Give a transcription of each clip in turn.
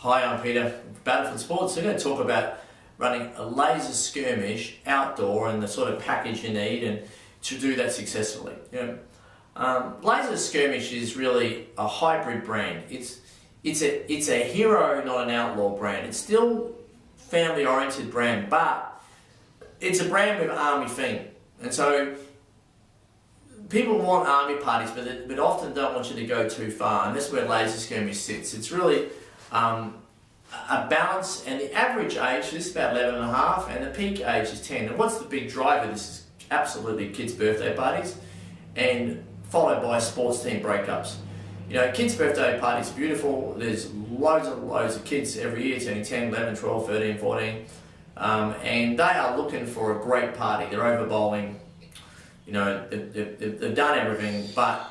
Hi, I'm Peter from Battlefield Sports. We're going to talk about running a laser skirmish outdoor and the sort of package you need and to do that successfully. Laser skirmish is really a hybrid brand. It's a hero, not an outlaw brand. It's still family-oriented brand, but it's a brand with army theme. And so people want army parties, but often don't want you to go too far, and that's where laser skirmish sits. It's really a balance, and the average age, this is about 11 and a half, and the peak age is 10. And what's the big driver? This is absolutely kids' birthday parties, and followed by sports team breakups. Kids' birthday parties are beautiful. There's loads of kids every year turning 10, 11, 12, 13, 14, and they are looking for a great party. They're over bowling. They've done everything, but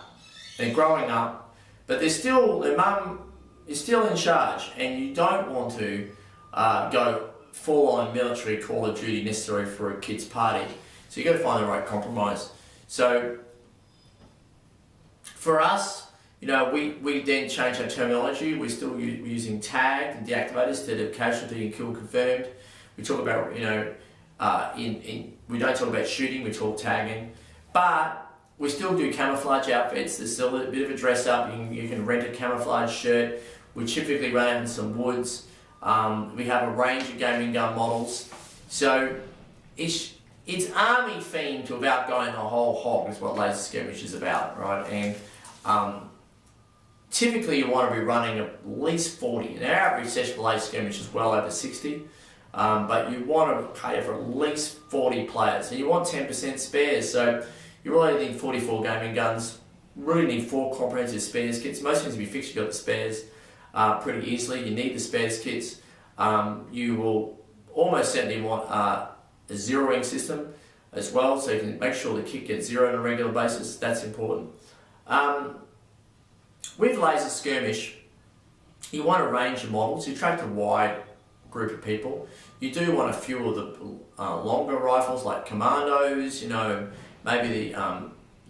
they're growing up, but their mum is still in charge, and you don't want to go full-on military Call of Duty necessary for a kid's party. So you've got to find the right compromise. So for us, we then changed our terminology. We're still using tag and deactivate instead of casualty and kill confirmed. We talk about, we don't talk about shooting, we talk tagging. But we still do camouflage outfits. There's still a bit of a dress up. You can rent a camouflage shirt. We typically run out in some woods. We have a range of gaming gun models. So it's army themed without going the whole hog is what laser skirmish is about, right? And typically you want to be running at least 40. And our average session for laser skirmish is well over 60. But you want to pay for at least 40 players. And you want 10% spares. So you really need 44 gaming guns. Really need 4 comprehensive spares kits. Most things will be fixed. You've got the spares pretty easily. You need the spares kits. You will almost certainly want a zeroing system as well, so you can make sure the kit gets zeroed on a regular basis. That's important. With laser skirmish, you want a range of models. You attract a wide group of people. You do want a few of the longer rifles like commandos. Maybe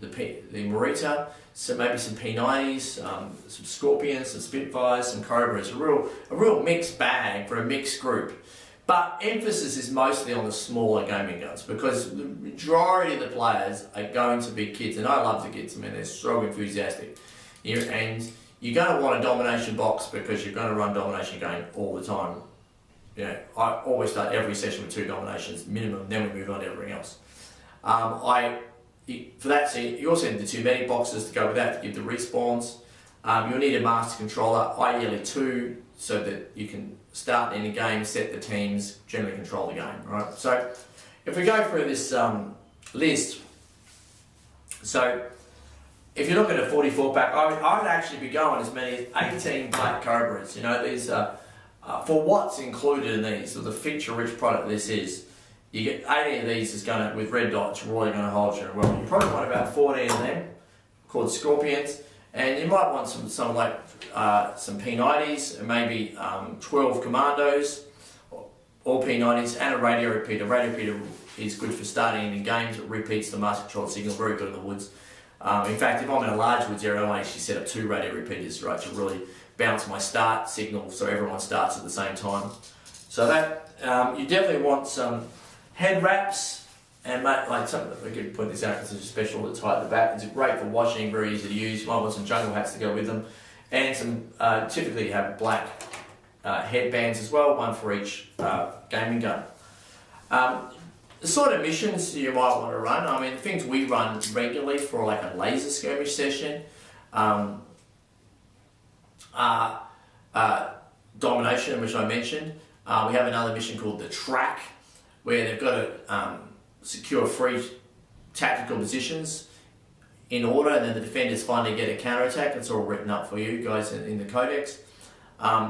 the Morita, so maybe some P90s, some Scorpions, some Spitfires, some Cobras. A real mixed bag for a mixed group. But emphasis is mostly on the smaller gaming guns, because the majority of the players are going to be kids, and I love the kids. I mean, they're so enthusiastic. And you're going to want a domination box because you're going to run domination game all the time. I always start every session with 2 dominations minimum, then we move on to everything else. For that, so you also need the 2 medic boxes to go with that to give the respawns. You'll need a master controller, ideally 2, so that you can start any game, set the teams, generally control the game. Right. So if we go through this list, so if you look at a 44 pack, I would actually be going as many as 18 Black Cobras. These for what's included in these, so the feature-rich product this is. You get 80 of these is going to, with red dots, really going to hold you well. You probably want about 14 of them, called Scorpions, and you might want some some P90s, and maybe 12 Commandos, or P90s, and a radio repeater. Radio repeater is good for starting in games. It repeats the master control signal, very good in the woods. In fact, if I'm in a large woods area, I actually set up 2 radio repeaters, right, to really bounce my start signal so everyone starts at the same time. So that you definitely want some head wraps, and like some, we could point this out because it's special to tie at the back. It's great for washing, very easy to use. You might want some jungle hats to go with them, and some typically you have black headbands as well, one for each gaming gun. The sort of missions you might want to run, I mean, the things we run regularly for like a laser skirmish session, domination, which I mentioned. We have another mission called the track, where they've got to secure 3 tactical positions in order, and then the defenders finally get a counterattack. It's all written up for you guys in the codex.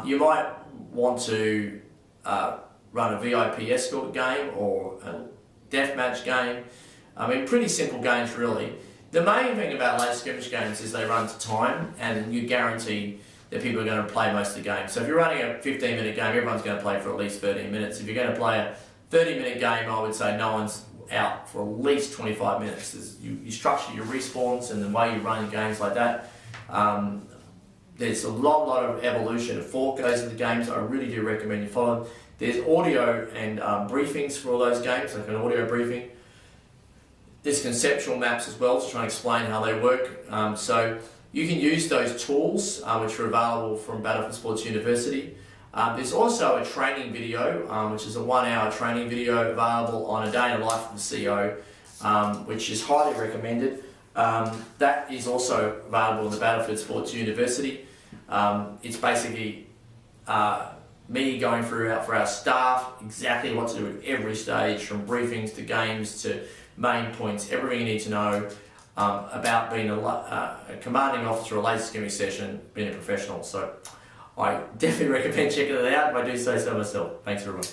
You might want to run a VIP escort game or a deathmatch game. I mean, pretty simple games really. The main thing about laser skirmish games is they run to time, and you guarantee that people are going to play most of the game. So if you're running a 15-minute game, everyone's going to play for at least 13 minutes. If you're going to play a 30-minute game, I would say no one's out for at least 25 minutes. You structure your respawns and the way you run your games like that. There's a lot of evolution of fork goes into the games. I really do recommend you follow them. There's audio and briefings for all those games, like an audio briefing. There's conceptual maps as well to try and explain how they work. So you can use those tools, which are available from Battlefield Sports University. There's also a training video, which is a 1-hour training video available on a day in the life of the CO, which is highly recommended. That is also available in the Battlefield Sports University. It's basically me going through for our staff exactly what to do at every stage, from briefings to games to main points, everything you need to know about being a commanding officer, a laser skirmish session, being a professional. So I definitely recommend checking it out if I do say so myself. Thanks everyone.